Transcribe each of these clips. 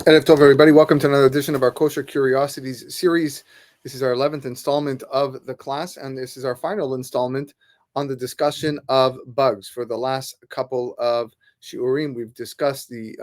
Erev Tov, everybody. Welcome to another edition of our Kosher Curiosities series. This is our 11th installment of the class, and this is our final installment on the discussion of bugs. For the last couple of shiurim, we've discussed the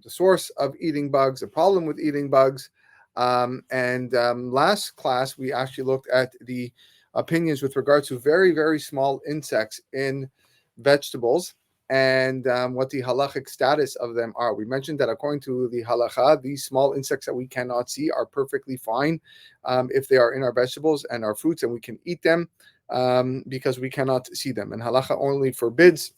source of eating bugs, the problem with eating bugs, and last class we actually looked at the opinions with regard to very, very small insects in vegetables and what the halachic status of them are. We mentioned that according to the halacha, these small insects that we cannot see are perfectly fine if they are in our vegetables and our fruits, and we can eat them because we cannot see them. And halacha only forbids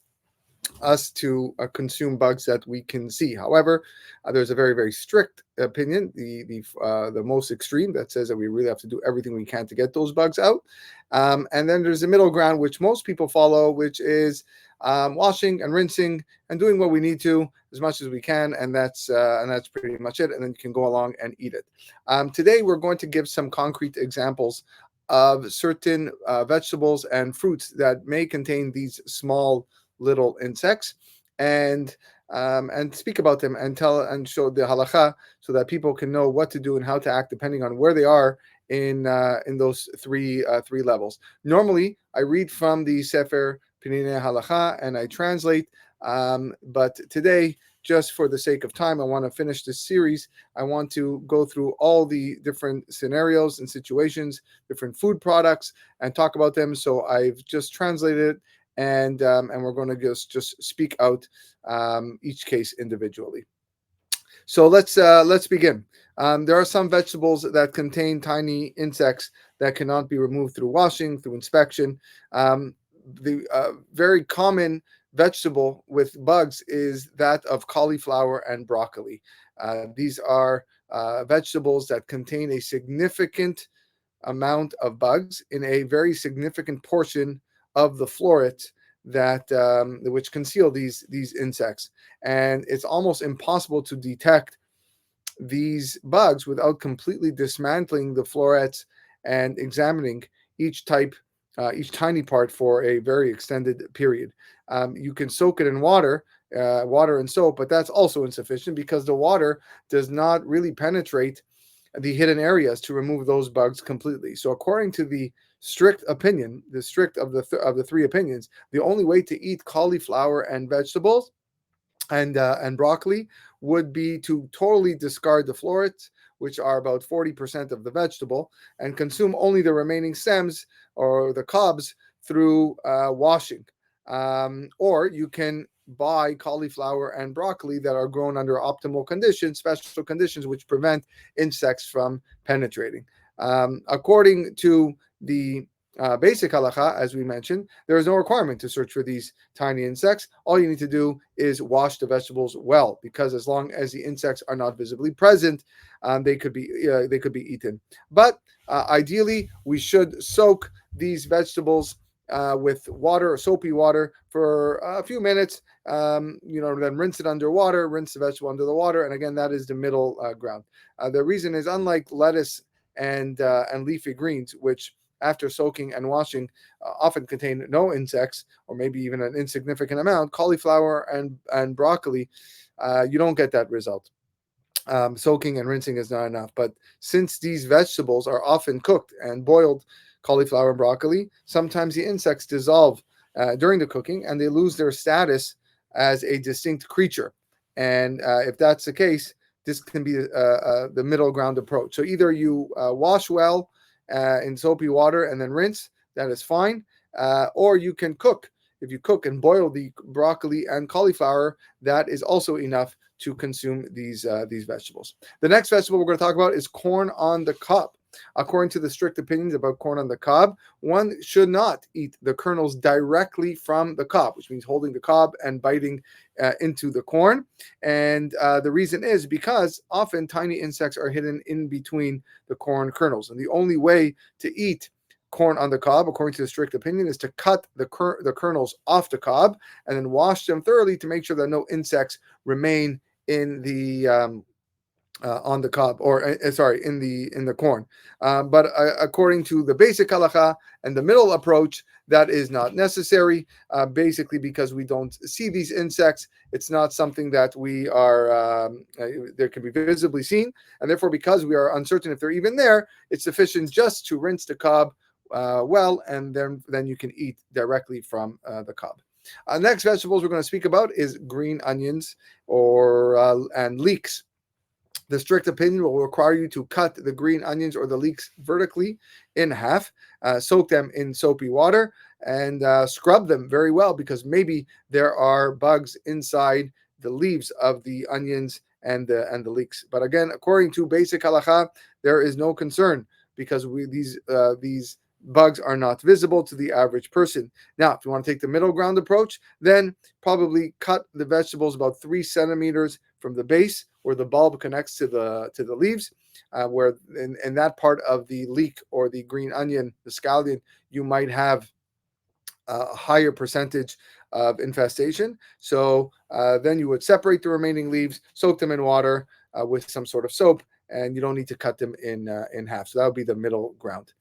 us to consume bugs that we can see. However, there's a very, very strict opinion, the most extreme, that says that we really have to do everything we can to get those bugs out. And then there's the middle ground, which most people follow, which is washing and rinsing and doing what we need to as much as we can, and that's pretty much it. And then you can go along and eat it. Today, we're going to give some concrete examples of certain vegetables and fruits that may contain these small little insects, and speak about them and tell and show the halacha so that people can know what to do and how to act depending on where they are in those three levels. Normally, I read from the Sefer Pinine Halacha and I translate, but today, just for the sake of time, I want to finish this series. I want to go through all the different scenarios and situations, different food products, and talk about them. So I've just translated it, and we're going to just speak out each case individually. So let's begin. There are some vegetables that contain tiny insects that cannot be removed through washing, through inspection. The very common vegetable with bugs is that of cauliflower and broccoli. These are vegetables that contain a significant amount of bugs in a very significant portion of the florets that which conceal these insects, and it's almost impossible to detect these bugs without completely dismantling the florets and examining each tiny part for a very extended period. You can soak it in water and soap, but that's also insufficient because the water does not really penetrate the hidden areas to remove those bugs completely. So according to the strict opinion, the strict of the three opinions, the only way to eat cauliflower and vegetables and broccoli would be to totally discard the florets, which are about 40% of the vegetable, and consume only the remaining stems or the cobs through washing. Or you can buy cauliflower and broccoli that are grown under optimal conditions, special conditions which prevent insects from penetrating. According to the basic halacha, as we mentioned, there is no requirement to search for these tiny insects. All you need to do is wash the vegetables well, because as long as the insects are not visibly present, they could be eaten. But ideally, we should soak these vegetables with water or soapy water for a few minutes. Then rinse it under water, rinse the vegetable under the water, and again, that is the middle ground. The reason is, unlike lettuce and leafy greens, which after soaking and washing often contain no insects or maybe even an insignificant amount, cauliflower and broccoli, you don't get that result. Soaking and rinsing is not enough. But since these vegetables are often cooked and boiled, cauliflower and broccoli, sometimes the insects dissolve during the cooking and they lose their status as a distinct creature. And if that's the case, this can be the middle ground approach. So either you wash well in soapy water and then rinse, that is fine. Or you can cook. If you cook and boil the broccoli and cauliflower, that is also enough to consume these vegetables. The next vegetable we're going to talk about is corn on the cob. According to the strict opinions about corn on the cob, one should not eat the kernels directly from the cob, which means holding the cob and biting into the corn. And the reason is because often tiny insects are hidden in between the corn kernels. And the only way to eat corn on the cob, according to the strict opinion, is to cut the kernels off the cob and then wash them thoroughly to make sure that no insects remain in the on the cob, or sorry, in the corn. But according to the basic halacha and the middle approach, that is not necessary. Basically, because we don't see these insects, it's not something that we are there can be visibly seen, and therefore, because we are uncertain if they're even there, it's sufficient just to rinse the cob well, and then you can eat directly from the cob. Next vegetables we're going to speak about is green onions or and leeks. The strict opinion will require you to cut the green onions or the leeks vertically in half, soak them in soapy water, and scrub them very well, because maybe there are bugs inside the leaves of the onions and the leeks. But again, according to basic halacha, there is no concern, because these bugs are not visible to the average person. Now, if you want to take the middle ground approach, then probably cut the vegetables about 3 centimeters from the base, where the bulb connects to the leaves, where in that part of the leek or the green onion, the scallion, you might have a higher percentage of infestation. So then you would separate the remaining leaves, soak them in water with some sort of soap, and you don't need to cut them in half. So that would be the middle ground.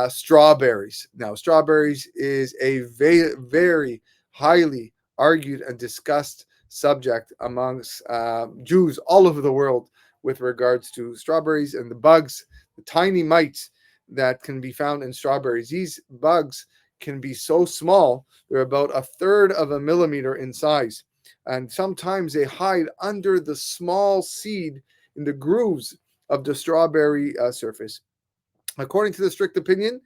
Strawberries. Now, strawberries is a very highly argued and discussed subject amongst Jews all over the world with regards to strawberries and the bugs, the tiny mites that can be found in strawberries. These bugs can be so small, they're about a third of a millimeter in size. And sometimes they hide under the small seed in the grooves of the strawberry surface. According to the strict opinion,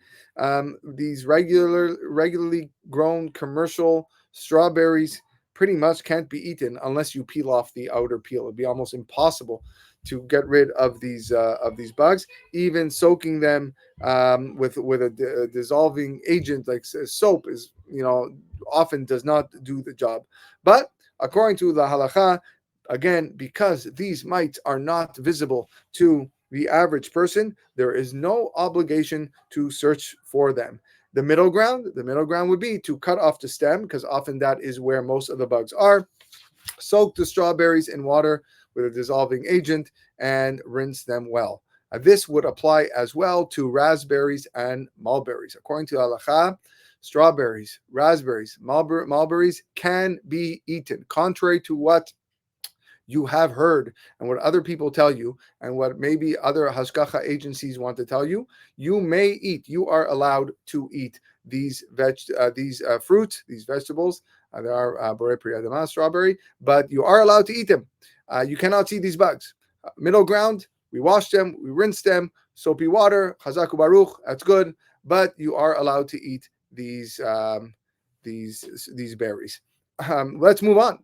these regularly grown commercial strawberries pretty much can't be eaten unless you peel off the outer peel. It'd be almost impossible to get rid of these bugs. Even soaking them with a dissolving agent like soap is, often does not do the job. But according to the halacha, again, because these mites are not visible to the average person, there is no obligation to search for them. The middle ground would be to cut off the stem, because often that is where most of the bugs are. Soak the strawberries in water with a dissolving agent and rinse them well. This would apply as well to raspberries and mulberries. According to halacha, strawberries, raspberries, mulberries can be eaten, contrary to what you have heard and what other people tell you, and what maybe other hashgacha agencies want to tell you. You may eat. You are allowed to eat these fruits, these vegetables. There are borei pri adama, strawberry, but you are allowed to eat them. You cannot eat these bugs. Middle ground: we wash them, we rinse them, soapy water, chazaku baruch. That's good, but you are allowed to eat these berries. Let's move on.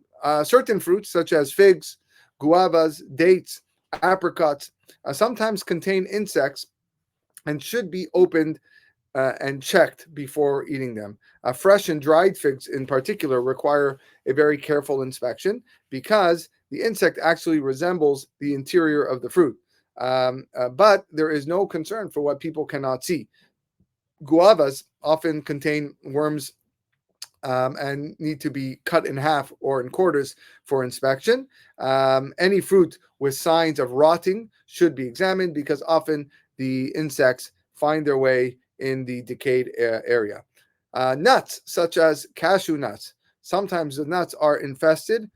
Certain fruits, such as figs, guavas, dates, apricots, sometimes contain insects and should be opened and checked before eating them. Fresh and dried figs, in particular, require a very careful inspection, because the insect actually resembles the interior of the fruit. But there is no concern for what people cannot see. Guavas often contain worms and need to be cut in half or in quarters for inspection. Any fruit with signs of rotting should be examined, because often the insects find their way in the decayed area. Nuts, such as cashew nuts, sometimes the nuts are infested.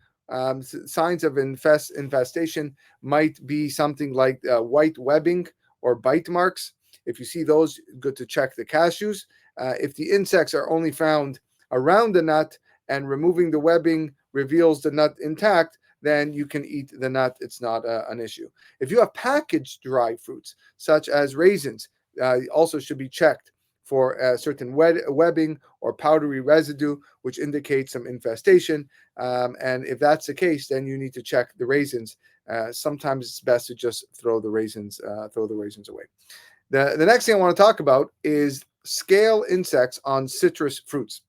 Signs of infestation might be something like white webbing or bite marks. If you see those, good to check the cashews. If the insects are only found around the nut and removing the webbing reveals the nut intact, then you can eat the nut. It's not an issue. If you have packaged dry fruits, such as raisins, also should be checked for certain webbing or powdery residue, which indicates some infestation. And if that's the case, then you need to check the raisins. Sometimes it's best to just throw the raisins away. The next thing I want to talk about is scale insects on citrus fruits.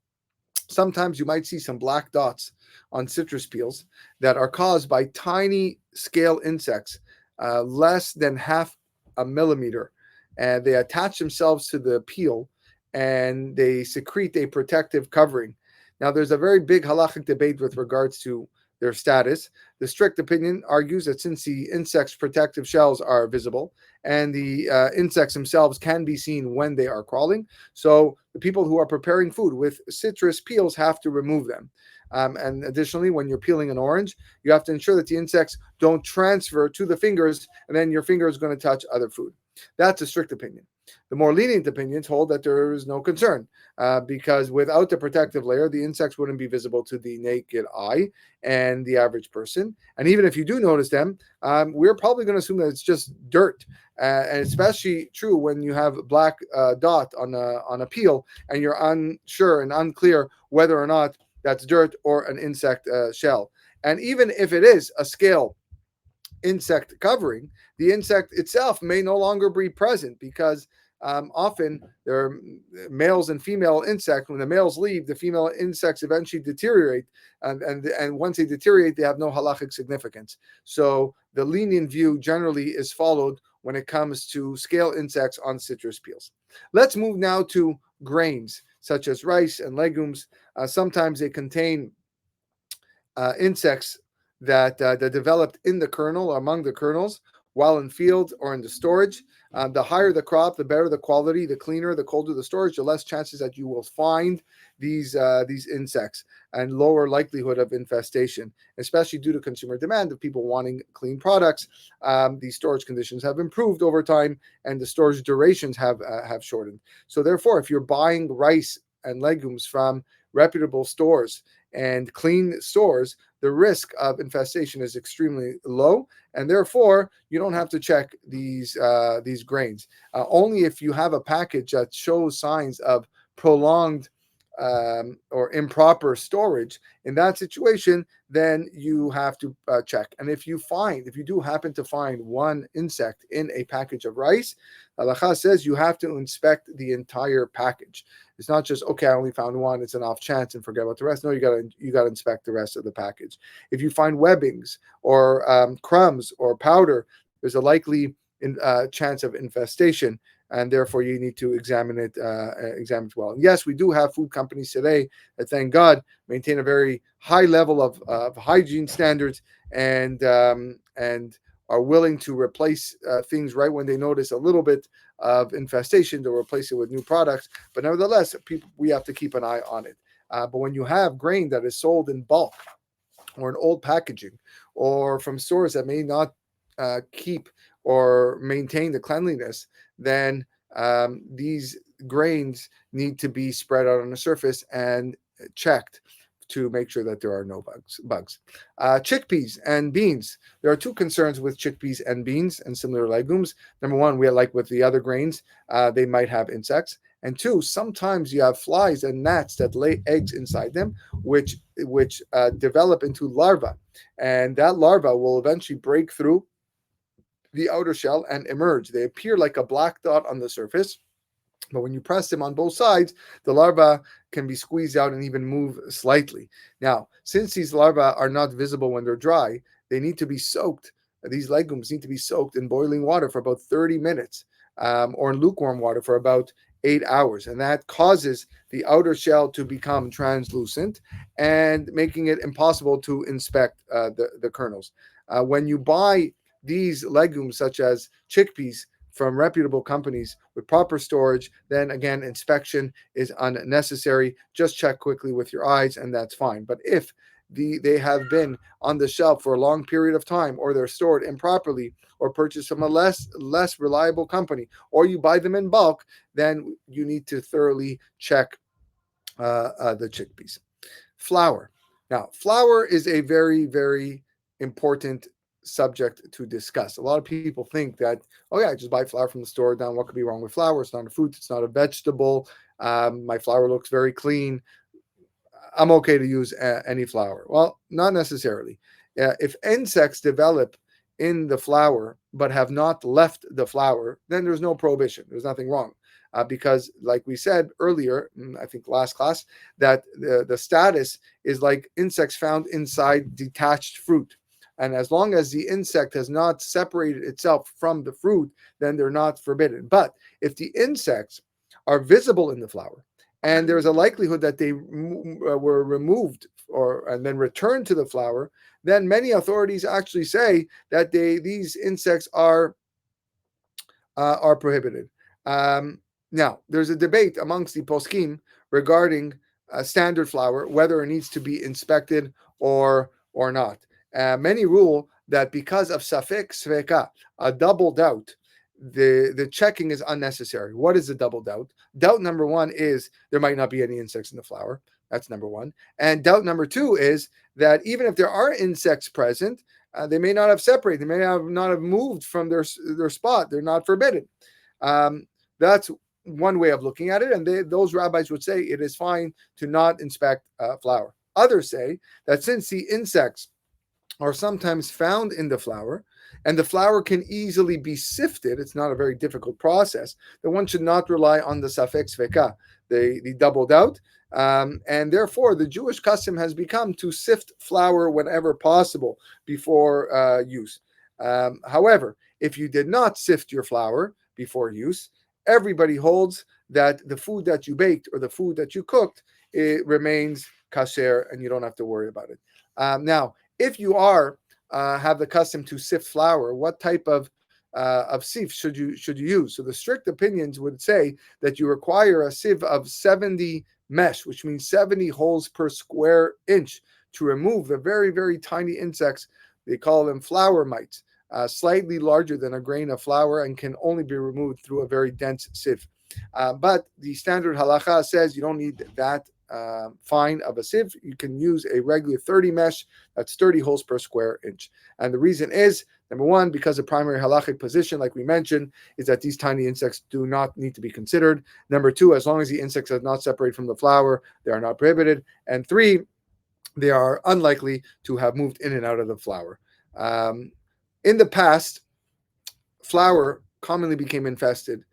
Sometimes you might see some black dots on citrus peels that are caused by tiny scale insects, less than half a millimeter, and they attach themselves to the peel and they secrete a protective covering. Now, there's a very big halachic debate with regards to their status. The strict opinion argues that since the insect's protective shells are visible and the insects themselves can be seen when they are crawling, so the people who are preparing food with citrus peels have to remove them. And additionally, when you're peeling an orange, you have to ensure that the insects don't transfer to the fingers, and then your finger is going to touch other food. That's a strict opinion. The more lenient opinions hold that there is no concern because without the protective layer, the insects wouldn't be visible to the naked eye and the average person. And even if you do notice them, we're probably going to assume that it's just dirt. And especially true when you have a black dot on a peel and you're unsure and unclear whether or not that's dirt or an insect shell. And even if it is a scale insect covering, the insect itself may no longer be present because often there are males and female insects. When the males leave, the female insects eventually deteriorate, and once they deteriorate, they have no halachic significance. So the lenient view generally is followed when it comes to scale insects on citrus peels. Let's move now to grains such as rice and legumes. Sometimes they contain insects that developed in the kernel or among the kernels while in field or in the storage. The higher the crop, the better the quality, the cleaner, the colder the storage, the less chances that you will find these insects and lower likelihood of infestation, especially due to consumer demand of people wanting clean products. These storage conditions have improved over time and the storage durations have shortened. So therefore, if you're buying rice and legumes from reputable stores and clean stores, the risk of infestation is extremely low, and therefore you don't have to check these grains. Only if you have a package that shows signs of prolonged or improper storage, in that situation, then you have to check. And if you do happen to find one insect in a package of rice, halakha says you have to inspect the entire package. It's not just, okay, I only found one, it's an off chance and forget about the rest. No, you got to inspect the rest of the package. If you find webbings or crumbs or powder, there's a likely chance of infestation, and therefore you need to examine it well. And yes, we do have food companies today that, thank God, maintain a very high level of hygiene standards and are willing to replace things right when they notice a little bit of infestation to replace it with new products. But nevertheless, we have to keep an eye on it. But when you have grain that is sold in bulk or in old packaging or from stores that may not keep or maintain the cleanliness, then these grains need to be spread out on the surface and checked to make sure that there are no bugs. Chickpeas and beans. There are two concerns with chickpeas and beans and similar legumes. Number one, we like with the other grains, they might have insects. And two, sometimes you have flies and gnats that lay eggs inside them, which develop into larvae. And that larva will eventually break through the outer shell and emerge. They appear like a black dot on the surface, but when you press them on both sides, the larva can be squeezed out and even move slightly. Now, since these larvae are not visible when they're dry, they need to be soaked. These legumes need to be soaked in boiling water for about 30 minutes or in lukewarm water for about 8 hours. And that causes the outer shell to become translucent and making it impossible to inspect the kernels. When you buy these legumes, such as chickpeas, from reputable companies with proper storage, then again, inspection is unnecessary. Just check quickly with your eyes, and that's fine. But if they have been on the shelf for a long period of time, or they're stored improperly, or purchased from a less reliable company, or you buy them in bulk, then you need to thoroughly check the chickpeas. Flour. Now, flour is a very, very important subject to discuss. A lot of people think that, oh yeah, I just buy flour from the store. Now, what could be wrong with flour? It's not a fruit. It's not a vegetable. My flour looks very clean. I'm okay to use any flour. Well, not necessarily. If insects develop in the flour but have not left the flour, then there's no prohibition. There's nothing wrong. Because, like we said earlier, I think last class, that the status is like insects found inside detached fruit. And as long as the insect has not separated itself from the fruit, then they're not forbidden. But if the insects are visible in the flour, and there's a likelihood that they were removed and then return to the flour, then many authorities actually say that these insects are prohibited. Now, there's a debate amongst the poskim regarding standard flour, whether it needs to be inspected or not. Many rule that because of safek sveka, a double doubt, the checking is unnecessary. What is the double doubt? Doubt number one is there might not be any insects in the flour. That's number one. And doubt number two is that even if there are insects present, they may not have separated. They may not have moved from their spot. They're not forbidden. That's one way of looking at it. And those rabbis would say it is fine to not inspect flour. Others say that since the insects are sometimes found in the flour, and the flour can easily be sifted, it's not a very difficult process, that one should not rely on the safek sveka, the double doubt. And therefore, the Jewish custom has become to sift flour whenever possible before use. However, if you did not sift your flour before use, everybody holds that the food that you baked or the food that you cooked, it remains kasher and you don't have to worry about it. Now, if you have the custom to sift flour, what type of sieve should you use? So the strict opinions would say that you require a sieve of 70 mesh, which means 70 holes per square inch, to remove the very, very tiny insects. They call them flour mites, slightly larger than a grain of flour, and can only be removed through a very dense sieve. But the standard halacha says you don't need that fine of a sieve. You can use a regular 30 mesh, that's 30 holes per square inch. And the reason is, number one, because the primary halachic position, like we mentioned, is that these tiny insects do not need to be considered. Number two, as long as the insects are not separated from the flour, they are not prohibited. And three, they are unlikely to have moved in and out of the flour. In the past, flour commonly became infested,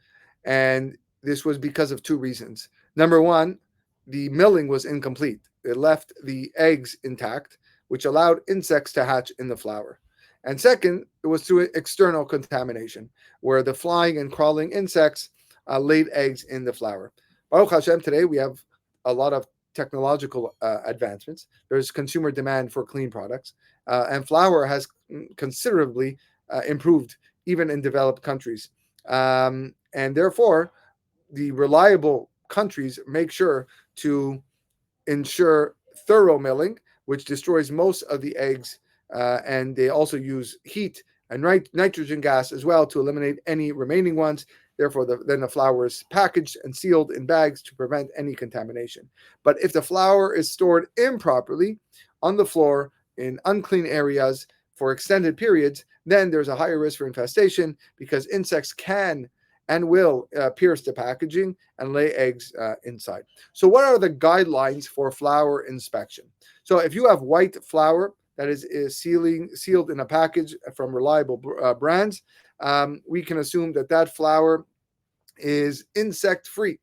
and this was because of two reasons. Number one, the milling was incomplete. It left the eggs intact, which allowed insects to hatch in the flour. And second, it was through external contamination, where the flying and crawling insects laid eggs in the flour. Baruch Hashem, today we have a lot of technological advancements. There's consumer demand for clean products, and flour has considerably improved, even in developed countries. And therefore, the reliable countries make sure to ensure thorough milling, which destroys most of the eggs, and they also use heat and nitrogen gas as well to eliminate any remaining ones. Therefore, then the flour is packaged and sealed in bags to prevent any contamination. But if the flour is stored improperly on the floor in unclean areas for extended periods, then there's a higher risk for infestation, because insects can and will pierce the packaging and lay eggs inside. So what are the guidelines for flour inspection? So if you have white flour that is sealed in a package from reliable brands, we can assume that flour is insect-free.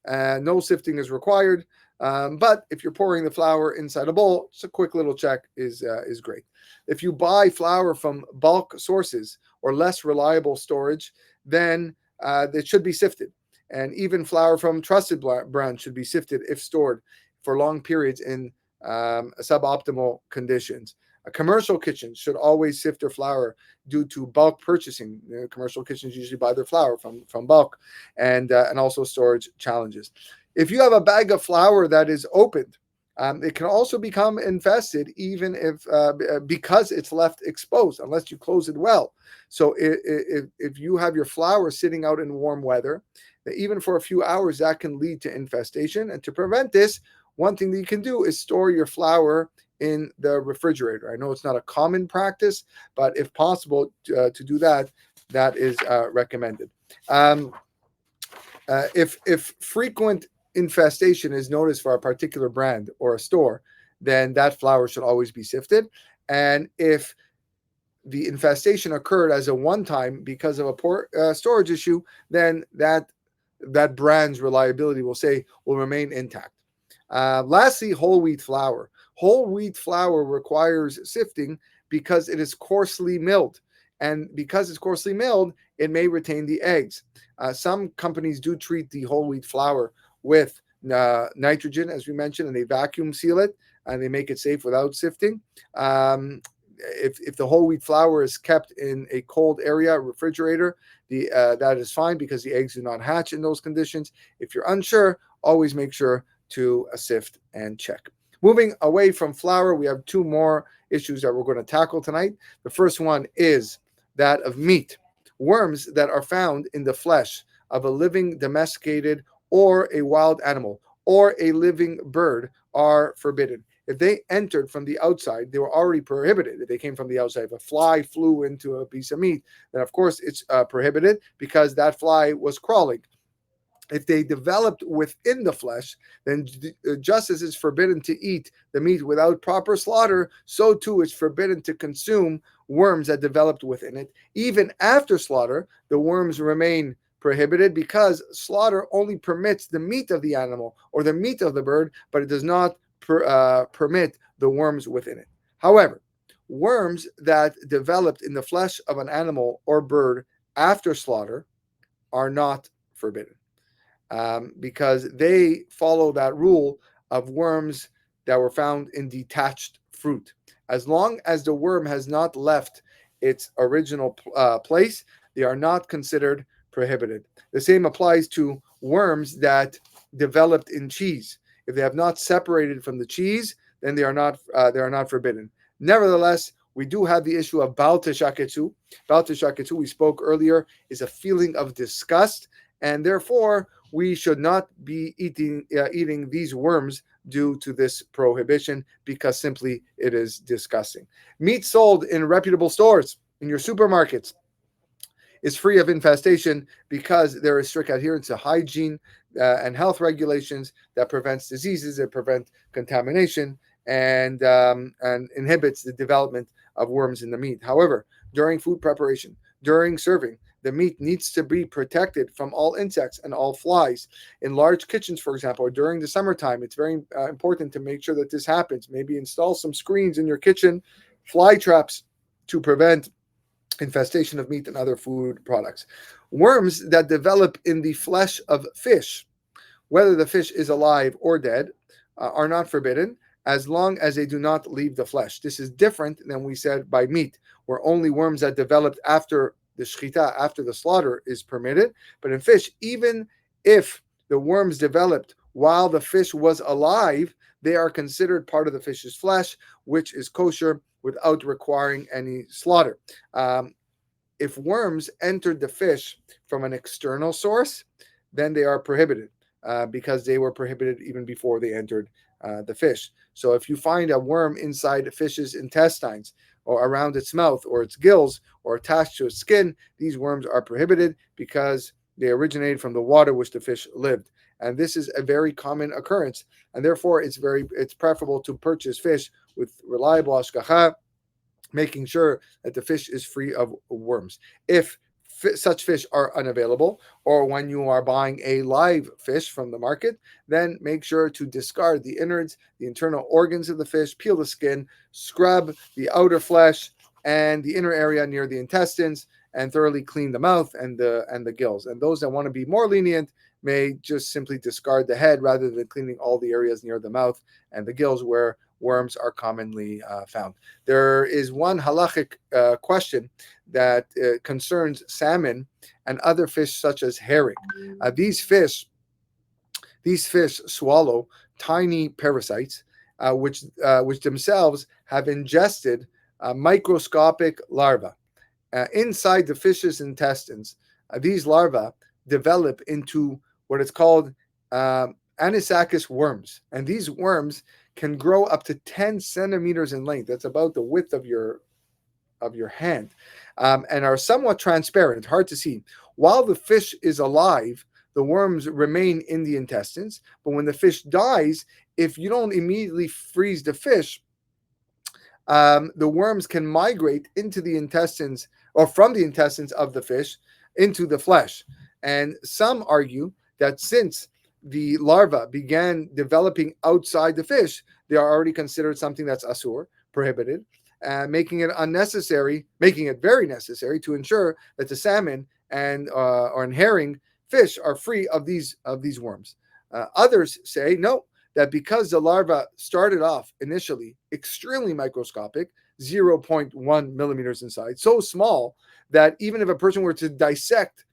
No sifting is required. But if you're pouring the flour inside a bowl, just a quick little check is great. If you buy flour from bulk sources or less reliable storage, then it should be sifted. And even flour from trusted brands should be sifted if stored for long periods in suboptimal conditions. Commercial kitchens should always sift their flour due to bulk purchasing. Commercial kitchens usually buy their flour from bulk, and also storage challenges. If you have a bag of flour that is opened, it can also become infested, even if because it's left exposed, unless you close it well. So if you have your flour sitting out in warm weather, even for a few hours, that can lead to infestation. And to prevent this, one thing that you can do is store your flour in the refrigerator. I know it's not a common practice, but if possible to do that, that is recommended. If frequent infestation is noticed for a particular brand or a store, then that flour should always be sifted. And if the infestation occurred as a one-time because of a poor storage issue, then that brand's reliability will remain intact. Lastly, whole wheat flour. Whole wheat flour requires sifting because it is coarsely milled. And because it's coarsely milled, it may retain the eggs. Some companies do treat the whole wheat flour with nitrogen, as we mentioned, and they vacuum seal it and they make it safe without sifting. If the whole wheat flour is kept in a cold area, refrigerator, that is fine because the eggs do not hatch in those conditions. If you're unsure, always make sure to sift and check. Moving away from flour, we have two more issues that we're going to tackle tonight. The first one is that of meat. Worms that are found in the flesh of a living domesticated or a wild animal or a living bird are forbidden. If they entered from the outside, they were already prohibited. If they came from the outside, if a fly flew into a piece of meat, then of course it's prohibited because that fly was crawling. If they developed within the flesh, then just as it's forbidden to eat the meat without proper slaughter, so too it's forbidden to consume worms that developed within it. Even after slaughter, the worms remain prohibited because slaughter only permits the meat of the animal or the meat of the bird, but it does not permit the worms within it. However, worms that developed in the flesh of an animal or bird after slaughter are not forbidden. Because they follow that rule of worms that were found in detached fruit. As long as the worm has not left its original place, they are not considered prohibited. The same applies to worms that developed in cheese. If they have not separated from the cheese, then they are not forbidden. Nevertheless, we do have the issue of Baal Teshaketsu. Baal Teshaketsu, we spoke earlier, is a feeling of disgust, and therefore we should not be eating these worms due to this prohibition because simply it is disgusting. Meat sold in reputable stores, in your supermarkets, is free of infestation because there is strict adherence to hygiene and health regulations that prevents diseases, that prevent contamination, and inhibits the development of worms in the meat. However, during food preparation, during serving, the meat needs to be protected from all insects and all flies. In large kitchens, for example, or during the summertime, it's very important to make sure that this happens. Maybe install some screens in your kitchen, fly traps to prevent infestation of meat and other food products. Worms that develop in the flesh of fish, whether the fish is alive or dead, are not forbidden as long as they do not leave the flesh. This is different than we said by meat, where only worms that developed after the shechita, after the slaughter, is permitted. But in fish, even if the worms developed while the fish was alive, they are considered part of the fish's flesh, which is kosher without requiring any slaughter. If worms entered the fish from an external source, then they are prohibited because they were prohibited even before they entered the fish. So if you find a worm inside a fish's intestines or around its mouth or its gills or attached to its skin, these worms are prohibited because they originated from the water which the fish lived. And this is a very common occurrence. And therefore, it's preferable to purchase fish with reliable hashgacha, making sure that the fish is free of worms. If such fish are unavailable, or when you are buying a live fish from the market, then make sure to discard the innards, the internal organs of the fish, peel the skin, scrub the outer flesh and the inner area near the intestines, and thoroughly clean the mouth and the gills. And those that want to be more lenient may just simply discard the head rather than cleaning all the areas near the mouth and the gills where worms are commonly found. There is one halachic question that concerns salmon and other fish such as herring. These fish swallow tiny parasites, which themselves have ingested microscopic larvae. Inside the fish's intestines, these larvae develop into what is called anisakis worms. And these worms can grow up to 10 centimeters in length. That's about the width of your hand, and are somewhat transparent, hard to see. While the fish is alive, the worms remain in the intestines. But when the fish dies, if you don't immediately freeze the fish, the worms can migrate into the intestines or from the intestines of the fish into the flesh. And some argue that since the larva began developing outside the fish, they are already considered something that's asur, prohibited, making it very necessary to ensure that the salmon and herring fish are free of these worms. Others say no, that because the larva started off initially extremely microscopic, 0.1 millimeters inside, so small that even if a person were to dissect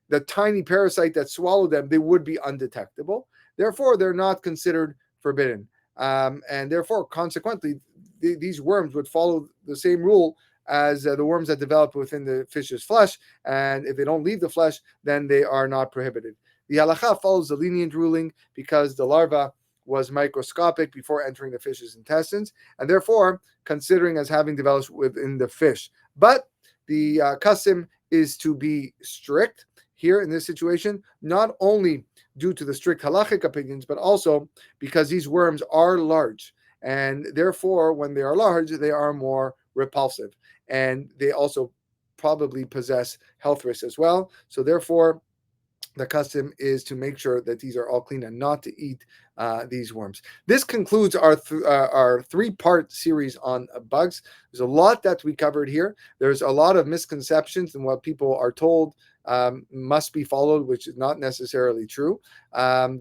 the tiny parasite that swallowed them, they would be undetectable. Therefore, they're not considered forbidden. And therefore, consequently, these worms would follow the same rule as the worms that develop within the fish's flesh. And if they don't leave the flesh, then they are not prohibited. The halacha follows the lenient ruling because the larva was microscopic before entering the fish's intestines, and therefore considering as having developed within the fish. But the custom is to be strict here in this situation, not only due to the strict halachic opinions, but also because these worms are large. And therefore, when they are large, they are more repulsive. And they also probably possess health risks as well. So therefore, the custom is to make sure that these are all clean and not to eat these worms. This concludes our three-part series on bugs. There's a lot that we covered here. There's a lot of misconceptions and what people are told must be followed, which is not necessarily true.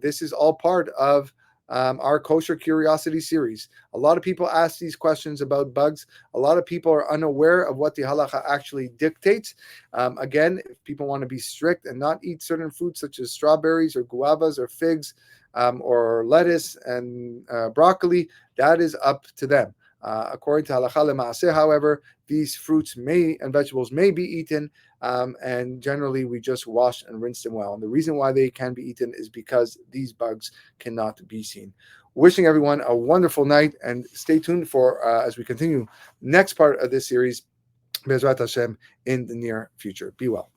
This is all part of our Kosher Curiosity series. A lot of people ask these questions about bugs. A lot of people are unaware of what the halacha actually dictates. Again, if people want to be strict and not eat certain fruits such as strawberries or guavas or figs or lettuce and broccoli, that is up to them. According to halacha lema'aseh, however, these fruits and vegetables may be eaten, and generally we just wash and rinse them well. And the reason why they can be eaten is because these bugs cannot be seen. Wishing everyone a wonderful night, and stay tuned for as we continue next part of this series, Bezrat Hashem, in the near future. Be well.